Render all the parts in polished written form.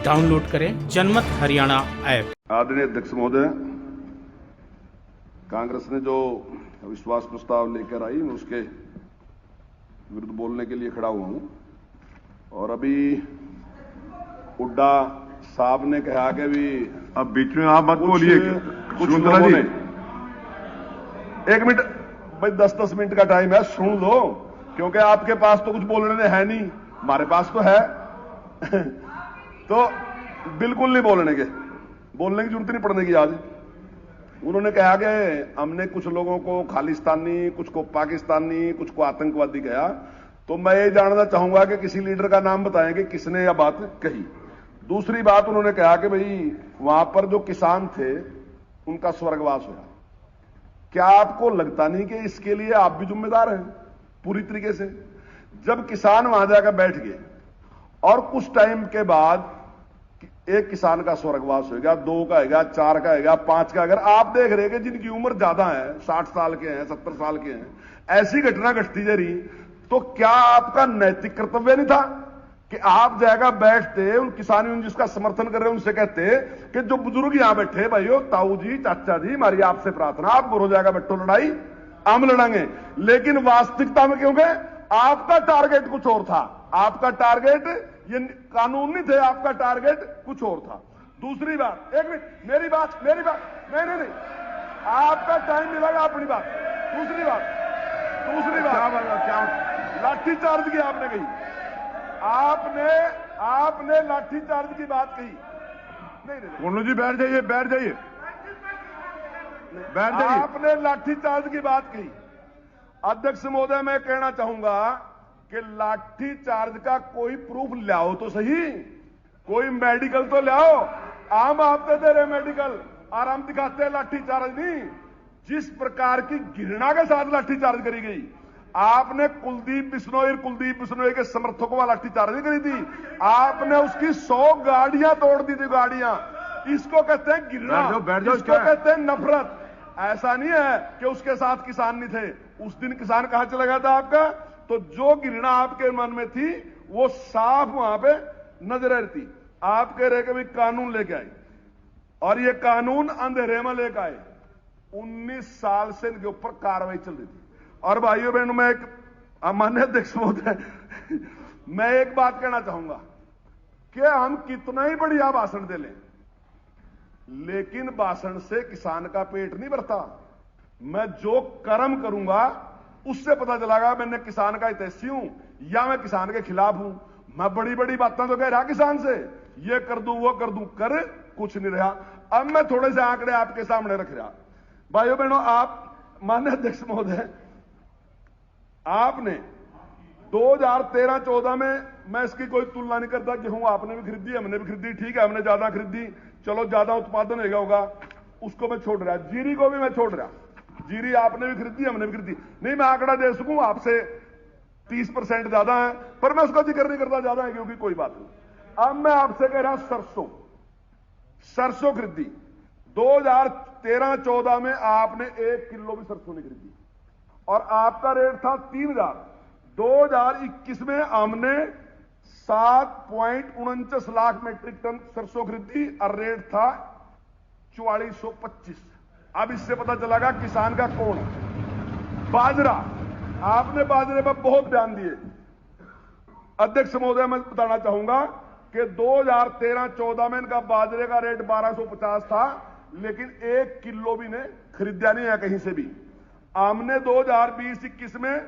Download करें जनमत Haryana app. आदरणीय अध्यक्ष महोदय, कांग्रेस ने जो विश्वास प्रस्ताव लेकर आई, मैं उसके विरुद्ध बोलने के लिए खड़ा हुआ हूं। और अभी हुड्डा साहब ने कहा कि भी अब बीच में आप मत बोलिए। कुछ लोगों ने, एक मिनट भाई, 10-10 मिनट का टाइम है, सुन लो, क्योंकि आपके पास तो कुछ बोलने में है नहीं, हमारे पास तो है। तो बिल्कुल नहीं बोलने की जरूरत नहीं पड़ने की। आज उन्होंने कहा कि हमने कुछ लोगों को खालिस्तानी, कुछ को पाकिस्तानी, कुछ को आतंकवादी कहा। तो मैं ये जानना चाहूंगा कि किसी लीडर का नाम बताएं कि किसने यह बात कही। दूसरी बात, उन्होंने कहा कि भाई वहां पर जो किसान थे उनका स्वर्गवास हुआ। क्या आपको लगता नहीं कि इसके लिए आप भी जिम्मेदार हैं पूरी तरीके से? जब किसान वहां जाकर बैठ गए और कुछ टाइम के बाद एक किसान का स्वर्गवास होगा, 2 का होगा, 4 का होगा, 5 का। अगर आप देख रहे हैं कि जिनकी उम्र ज्यादा है, 60 साल के हैं, 70 साल के हैं, ऐसी घटना घटती जा रही, तो क्या आपका नैतिक कर्तव्य नहीं था कि आप जाएगा बैठते, उन किसान जिसका समर्थन कर रहे हैं उनसे कहते कि जो बुजुर्ग यहां बैठे, भाइयों, ताऊ जी, चाचा जी, हमारी आपसे प्रार्थना, आप बुरो जाएगा बैठो, लड़ाई हम लड़ेंगे। लेकिन वास्तविकता में क्योंकि आपका टारगेट कुछ और था, आपका टारगेट ये कानून नहीं थे, आपका टारगेट कुछ और था। दूसरी बात, एक मिनट, मेरी बात, नहीं, आपका टाइम मिलेगा अपनी बात। दूसरी बात, क्या लाठीचार्ज की आपने कही, आपने लाठीचार्ज की बात कही। कोनू जी बैठ जाइए। आपने लाठीचार्ज की बात कही। अध्यक्ष महोदय, मैं कहना चाहूंगा कि लाठीचार्ज का कोई प्रूफ लाओ तो सही, कोई मेडिकल तो लाओ। हम आपसे दे रहे मेडिकल और हम दिखाते हैं लाठीचार्ज नहीं। जिस प्रकार की घृणा के साथ लाठीचार्ज करी गई, आपने कुलदीप बिश्नोई के समर्थकों वाला लाठीचार्ज नहीं करी थी, आपने उसकी 100 गाड़ियां तोड़ दी थी, गाड़ियां। इसको कहते हैं घृणा, इसको कहते हैं नफरत। ऐसा नहीं है कि उसके साथ किसान नहीं थे। उस दिन किसान कहां चला गया था आपका? तो जो घृणा आपके मन में थी वो साफ वहां पे नजर रहती। आप कह रहे कि भाई कानून लेके आए, और ये कानून अंधेरे में लेके आए। 19 साल से इनके ऊपर कार्रवाई चल रही थी। और भाइयों बहनों, मैं एक माननीय अध्यक्ष महोदय, मैं एक बात कहना चाहूंगा कि हम कितना ही बढ़िया भाषण दे लें, लेकिन भाषण से किसान का पेट नहीं भरता। मैं जो कर्म करूंगा उससे पता चलेगा मैंने किसान का हितैषी हूं या मैं किसान के खिलाफ हूं। मैं बड़ी बड़ी बातें तो कह रहा किसान से, ये कर दूं, वो कर दूं, कर कुछ नहीं रहा। अब मैं थोड़े से आंकड़े आपके सामने रख रहा। भाइयों बहनों, आप माननीय अध्यक्ष महोदय, आपने 2013-14 में, मैं इसकी कोई तुलना नहीं करता, गेहूं आपने भी खरीदी, हमने भी खरीदी, ठीक है, हमने ज्यादा खरीदी, चलो ज्यादा उत्पादन होगा, उसको मैं छोड़ रहा। जीरी को भी मैं छोड़ रहा, जीरी आपने भी खरीदी, हमने भी खरीदी। नहीं, मैं आंकड़ा दे सकूं आपसे 30% ज्यादा है, पर मैं उसका जिक्र नहीं करता ज्यादा है, क्योंकि कोई बात नहीं। अब मैं आपसे कह रहा, सरसों खरीदी 2013-14 में आपने 1 किलो भी सरसों नहीं खरीदी, और आपका रेट था 3000। 2021 में हमने 7.49 लाख मीट्रिक टन सरसों खरीदी और रेट था 4425। अब इससे पता चलेगा किसान का कौन है। बाजरा, आपने बाजरे पर बहुत ध्यान दिए। अध्यक्ष महोदय, मैं बताना चाहूंगा कि 2013-14 में इनका बाजरे का रेट 1250 था, लेकिन 1 किलो भी ने खरीदा नहीं है कहीं से भी। हमने 2020-21 में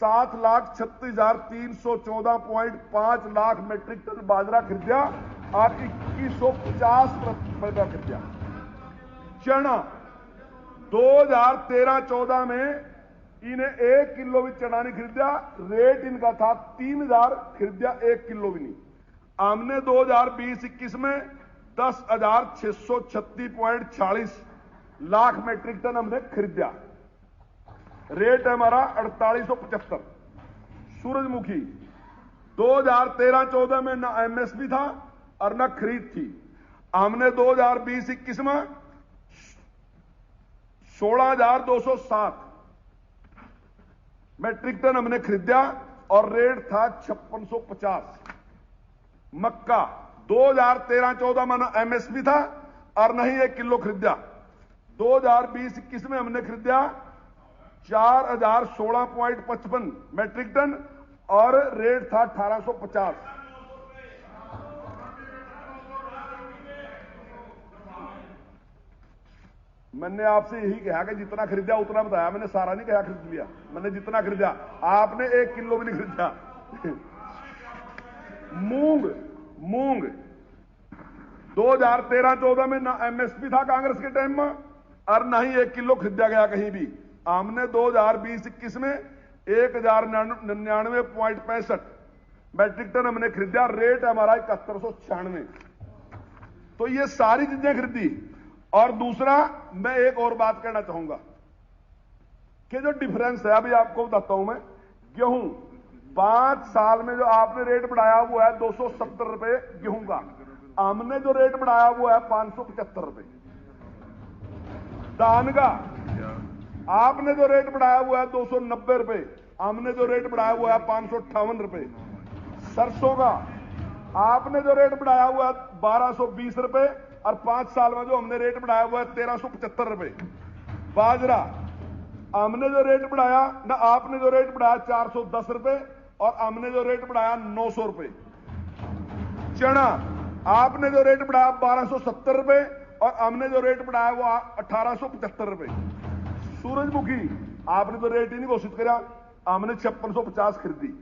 7,36,314.5 लाख मीट्रिक टन बाजरा खरीदा और 2150 रुपया खरीदा। चना 2013-14 में इन्हें 1 किलो भी चना नहीं खरीदा, रेट इनका था 3000, खरीदा 1 किलो भी नहीं। हमने 2020-21 में 10,636.40 लाख मीट्रिक टन हमने खरीदा, रेट है हमारा 4875। सूरजमुखी 2013-14 में ना एमएसपी था और ना खरीद थी। हमने 2020-21 में 16,207 मैट्रिक टन हमने खरीदा और रेट था 5650। मक्का 2013-14 में ना एमएसपी था और न ही 1 किलो खरीदा। 2020-21 में हमने खरीदा 4016.55 मैट्रिक टन और रेट था 1850। मैंने आपसे यही कहा कि जितना खरीदा उतना बताया, मैंने सारा नहीं कहा खरीद लिया, मैंने जितना खरीदा। आपने 1 किलो भी नहीं खरीदा। मूंग 2013-14 में ना एमएसपी था कांग्रेस के टाइम में और ना ही 1 किलो खरीदा गया कहीं भी। हमने 2020-21 में 1099.65 मैट्रिक टन हमने खरीदा, रेट हमारा 7196। तो ये सारी चीजें खरीदी। और दूसरा मैं एक और बात कहना चाहूंगा कि जो डिफरेंस है अभी आपको बताता हूं मैं। गेहूं 5 साल में जो आपने रेट बढ़ाया हुआ है 270 रुपए गेहूं का, हमने जो रेट बढ़ाया हुआ है 575 रुपए। धान का आपने जो रेट बढ़ाया हुआ है 290 रुपए, हमने जो रेट बढ़ाया हुआ है 558 रुपए। सरसों का आपने जो रेट बढ़ाया हुआ है 1220 रुपए और 5 साल में जो हमने रेट बढ़ाया हुआ है 1375 रुपए। बाजरा हमने जो रेट बढ़ाया ना, आपने जो रेट बढ़ाया 410 रुपए और हमने जो रेट बढ़ाया 900 रुपए। चना आपने जो रेट बढ़ाया 1270 रुपए और हमने जो रेट बढ़ाया वो 1875 रुपए। सूरजमुखी आपने तो रेट ही नहीं घोषित करा, हमने 5650 खरीदी।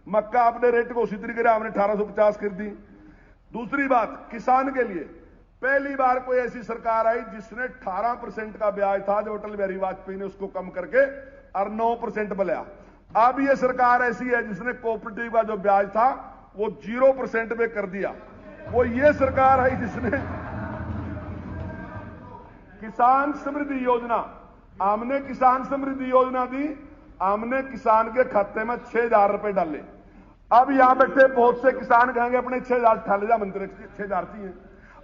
मक्का आपने रेट घोषित नहीं करा, हमने 1850 खरीदी। दूसरी बात, किसान के लिए पहली बार कोई ऐसी सरकार आई जिसने 18% का ब्याज था जो अटल बिहारी वाजपेयी ने उसको कम करके और 9% बनाया। अब यह सरकार ऐसी है जिसने कोऑपरेटिव का जो ब्याज था वो 0% पे कर दिया। वो ये सरकार है जिसने किसान समृद्धि योजना, हमने किसान समृद्धि योजना दी, हमने किसान के खाते में 6000 रुपए डाले। अब यहां बैठे बहुत से किसान कहेंगे अपने 6000 ठाले जा मंत्री 6000 चाहिए।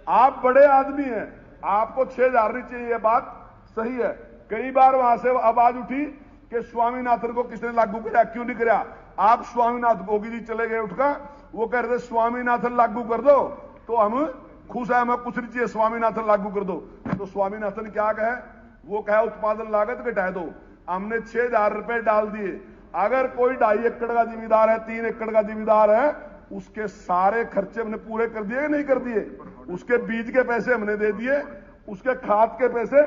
आप बड़े आदमी हैं, आपको 6000 नहीं चाहिए, ये बात सही है। कई बार वहां से आवाज उठी कि स्वामीनाथन को किसने लागू किया, क्यों नहीं किया। आप स्वामीनाथन गोगी जी चले गए उठकर, वो कह रहे थे स्वामीनाथन लागू कर दो तो हम खुश है, हमें कुछ नहीं चाहिए, स्वामीनाथन लागू कर दो। तो स्वामीनाथन क्या कहे, वो कहे उत्पादन लागत घटा दो। हमने 6000 रुपए डाल दिए। अगर कोई 2.5 एकड़ का जिम्मेदार है, 3 एकड़ का जिम्मेदार है, उसके सारे खर्चे हमने पूरे कर दिए नहीं कर दिए। उसके बीज के पैसे हमने दे दिए, उसके खाद के पैसे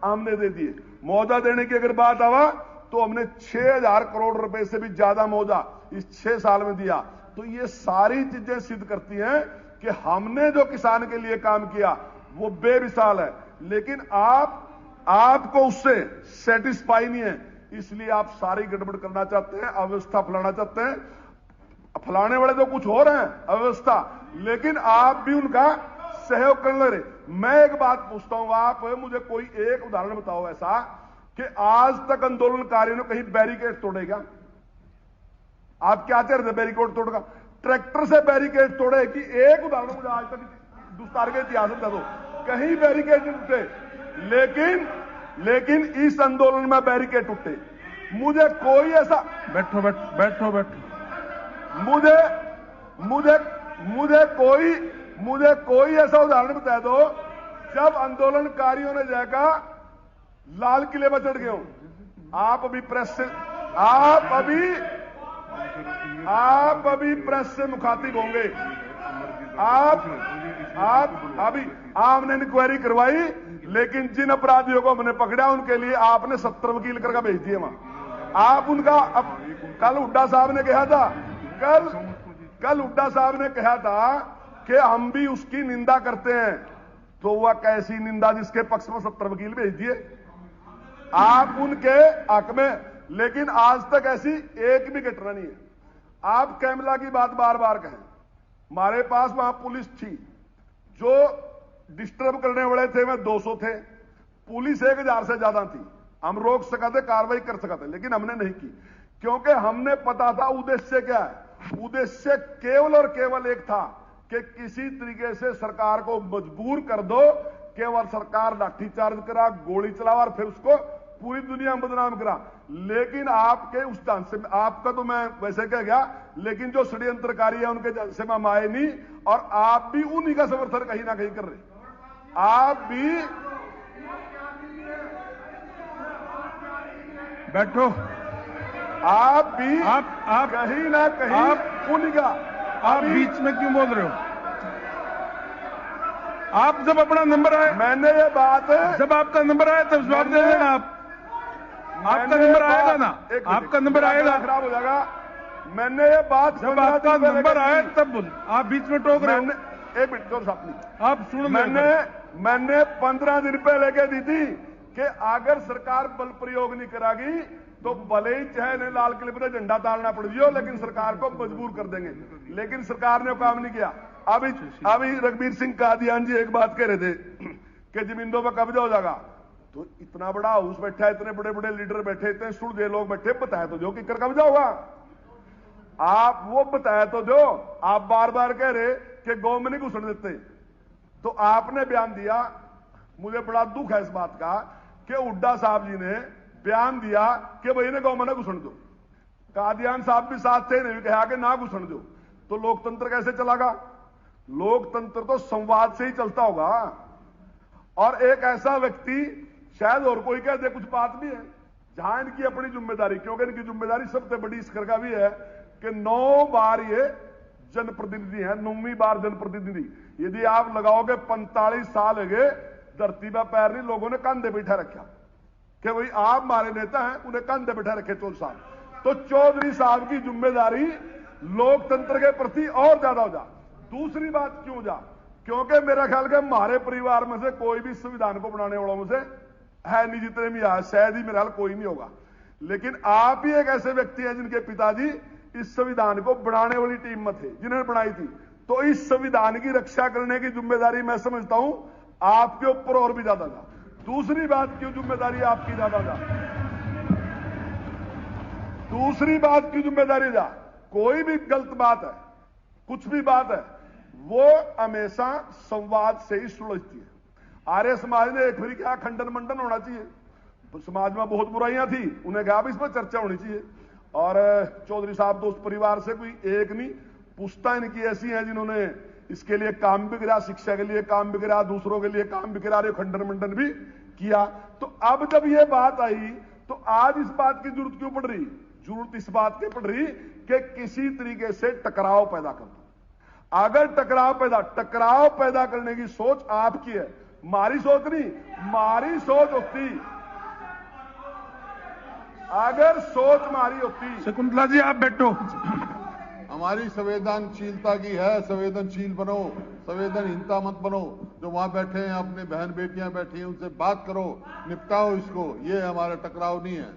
हमने दे दिए। मुआवजा देने की अगर बात आवा तो हमने 6000 करोड़ रुपए से भी ज्यादा मुआवजा इस 6 साल में दिया। तो ये सारी चीजें सिद्ध करती हैं कि हमने जो किसान के लिए काम किया वो बेमिसाल है। लेकिन आपको उससे सेटिस्फाई नहीं है, इसलिए आप सारी गड़बड़ करना चाहते हैं, अव्यवस्था फैलाना चाहते हैं। फैलाने वाले तो कुछ हो रहे हैं अव्यवस्था, लेकिन आप भी उनका सहयोग करने रहे। मैं एक बात पूछता हूं, आप मुझे कोई एक उदाहरण बताओ ऐसा कि आज तक आंदोलनकारियों ने कहीं बैरिकेड तोड़ेगा। आप क्या चाह रहे थे, बैरिकेड तोड़ेगा? ट्रैक्टर से बैरिकेड तोड़े कि एक उदाहरण मुझे आज तक हिंदुस्तान के इतिहास में दे दो, कहीं बैरिकेड नहीं टूटे। लेकिन इस आंदोलन में बैरिकेड टूटे। मुझे कोई ऐसा बैठो मुझे कोई ऐसा उदाहरण बता दो जब आंदोलनकारियों ने जाकर लाल किले पर चढ़ गए हो। आप अभी प्रेस से मुखातिब होंगे। अभी आपने इंक्वायरी करवाई, लेकिन जिन अपराधियों को हमने पकड़ा उनके लिए आपने 70 वकील करके भेज दिए वहां। आप उनका कल हुड्डा साहब ने कहा था, कल हुड्डा साहब ने कहा था कि हम भी उसकी निंदा करते हैं। तो वह कैसी निंदा जिसके पक्ष में 70 वकील भेज दिए आप उनके हक में। लेकिन आज तक ऐसी एक भी घटना नहीं है। आप कैमला की बात बार बार कहें, हमारे पास वहां पुलिस थी, जो डिस्टर्ब करने वाले थे वह 200 थे, पुलिस 1000 से ज्यादा थी। हम रोक सकते, कार्रवाई कर सकते, लेकिन हमने नहीं की, क्योंकि हमने पता था उद्देश्य क्या है। उद्देश्य केवल और केवल एक था कि किसी तरीके से सरकार को मजबूर कर दो, केवल सरकार लाठीचार्ज करा, गोली चलावा और फिर उसको पूरी दुनिया में बदनाम करा, लेकिन आपके उस ढंग से आपका तो मैं वैसे कह गया, लेकिन जो षड्यंत्रकारी है उनके ढंग से हम आए नहीं, और आप भी उन्हीं का समर्थन कहीं ना कहीं कर रहे। आप भी बैठो। आप भी आप कहीं ना कहीं उन्हीं का। आप बीच में क्यों बोल रहे हो? आप जब अपना नंबर आए, मैंने ये बात, जब आपका नंबर आया तब जवाब दे देना। आपका नंबर आएगा ना, आपका नंबर आएगा, खराब हो जाएगा। मैंने ये बात, जब आपका नंबर आए तब बोल। आप बीच में टोक रहे हो। एक मिनट जोर साहब, आप सुन। मैंने 15 दिन पहले कह दी थी कि अगर सरकार बल प्रयोग नहीं करागी तो भले ही चाहे ने लाल किले पर झंडा ताड़ना पड़ जियो, लेकिन सरकार को मजबूर कर देंगे। लेकिन सरकार ने काम नहीं किया। अभी रघुवीर सिंह कादियान जी एक बात कह रहे थे कि जमीनों पर कब्जा हो जाएगा, तो इतना बड़ा हाउस बैठा है, इतने बड़े बड़े लीडर बैठे, इतने सुरजे लोग बैठे, बताया तो जो कि कर कब्जा होगा। आप वो बताया तो जो आप बार बार कह रहे कि गौ में नहीं घुसन देते, तो आपने बयान दिया, मुझे बड़ा दुख है इस बात का कि हुड्डा साहब जी ने बयान दिया कि भाई ने गौ में ना घुसन दो। कादियान साहब भी साथ थे, ने भी कहा कि ना घुसन दो। तो लोकतंत्र कैसे चलेगा? लोकतंत्र तो संवाद से ही चलता होगा। और एक ऐसा व्यक्ति, शायद और कोई कह दे, कुछ बात भी है जहां इनकी अपनी जिम्मेदारी, क्योंकि इनकी जिम्मेदारी सबसे बड़ी इस कर का भी है कि 9 बार ये जनप्रतिनिधि है, 9वीं बार जनप्रतिनिधि। यदि आप लगाओगे 45 साल हो गए धरती पर पैर नहीं, लोगों ने कंधे बैठा रखा कि भाई आप हमारे नेता हैं, उन्हें कंधे बैठा रखे 14 साल। तो चौधरी साहब की जिम्मेदारी लोकतंत्र के प्रति और ज्यादा हो जा। दूसरी बात क्यों जा? क्योंकि मेरा ख्याल है हमारे परिवार में से कोई भी संविधान को बनाने वालों में से है नहीं, जितने भी आए शायद ही मेरा ख्याल कोई नहीं होगा। लेकिन आप ही एक ऐसे व्यक्ति हैं जिनके पिताजी इस संविधान को बनाने वाली टीम में थे, जिन्होंने बनाई थी। तो इस संविधान की रक्षा करने की जिम्मेदारी मैं समझता हूं आपके ऊपर और भी ज्यादा था। दूसरी बात क्यों जिम्मेदारी आपकी ज्यादा था? दूसरी बात क्यों जिम्मेदारी था? कोई भी गलत बात है, कुछ भी बात है, वो हमेशा संवाद से ही सुलझती है। आर्य समाज ने एक फिर क्या खंडन मंडन होना चाहिए, तो समाज में बहुत बुराइयां थी, उन्हें कहा इस पर चर्चा होनी चाहिए। और चौधरी साहब तो उस परिवार से कोई एक नहीं, पुश्ता इनकी ऐसी हैं जिन्होंने इसके लिए काम भी करा, शिक्षा के लिए काम भी करा, दूसरों के लिए काम भी करा रहे, खंडन मंडन भी किया। तो अब जब ये बात आई तो आज इस बात की जरूरत क्यों पड़ रही? जरूरत इस बात की पड़ रही कि किसी तरीके से टकराव पैदा कर दो। अगर टकराव पैदा करने की सोच आपकी है, हमारी सोच नहीं। हमारी सोच होती, अगर सोच हमारी होती। शकुंतला जी आप बैठो। हमारी संवेदनशीलता की है, संवेदनशील बनो, संवेदनहीनता मत बनो। जो वहां बैठे हैं, अपनी बहन बेटियां बैठी हैं, उनसे बात करो, निपटाओ इसको। ये हमारा टकराव नहीं है।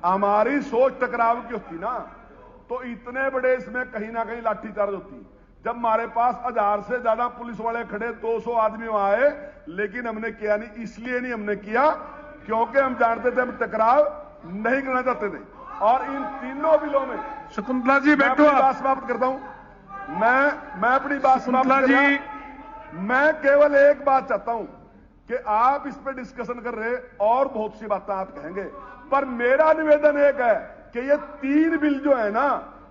हमारी सोच टकराव की होती ना, तो इतने बड़े इसमें कहीं ना कहीं लाठीचार्ज होती। जब हमारे पास 1000 से ज्यादा पुलिस वाले खड़े, 200 आदमी वहां आए, लेकिन हमने किया नहीं। इसलिए नहीं हमने किया क्योंकि हम जानते थे हम टकराव नहीं करना चाहते थे। और इन तीनों बिलों में, शकुंतला जी बैठो। बात समाप्त करता हूं। मैं अपनी बात समाप्त जी, मैं केवल एक बात चाहता हूं कि आप इस पे डिस्कशन कर रहे, और बहुत सी बातें आप कहेंगे, पर मेरा निवेदन एक है कि ये 3 बिल जो है ना,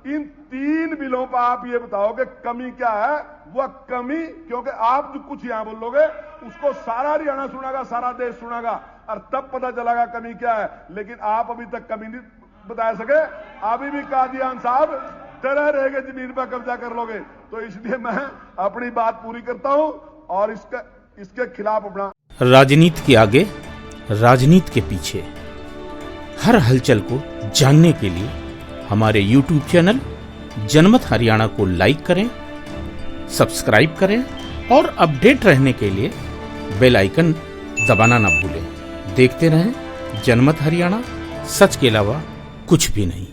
इन 3 बिलों पर आप ये बताओ कि कमी क्या है। वह कमी, क्योंकि आप जो कुछ यहां बोलोगे उसको सारा हरियाणा सुनेगा, सारा देश सुनेगा, और तब पता चलेगा कमी क्या है। लेकिन आप अभी तक कमी नहीं बता सके। अभी भी कादियान साहब तरह रहेगा जमीन पर कब्जा कर लोगे। तो इसलिए मैं अपनी बात पूरी करता हूं और इसके खिलाफ अपना। राजनीति के आगे, राजनीति के पीछे, हर हलचल को जानने के लिए हमारे YouTube चैनल जनमत हरियाणा को लाइक करें, सब्सक्राइब करें और अपडेट रहने के लिए बेल आइकन दबाना ना भूलें। देखते रहें जनमत हरियाणा, सच के अलावा कुछ भी नहीं।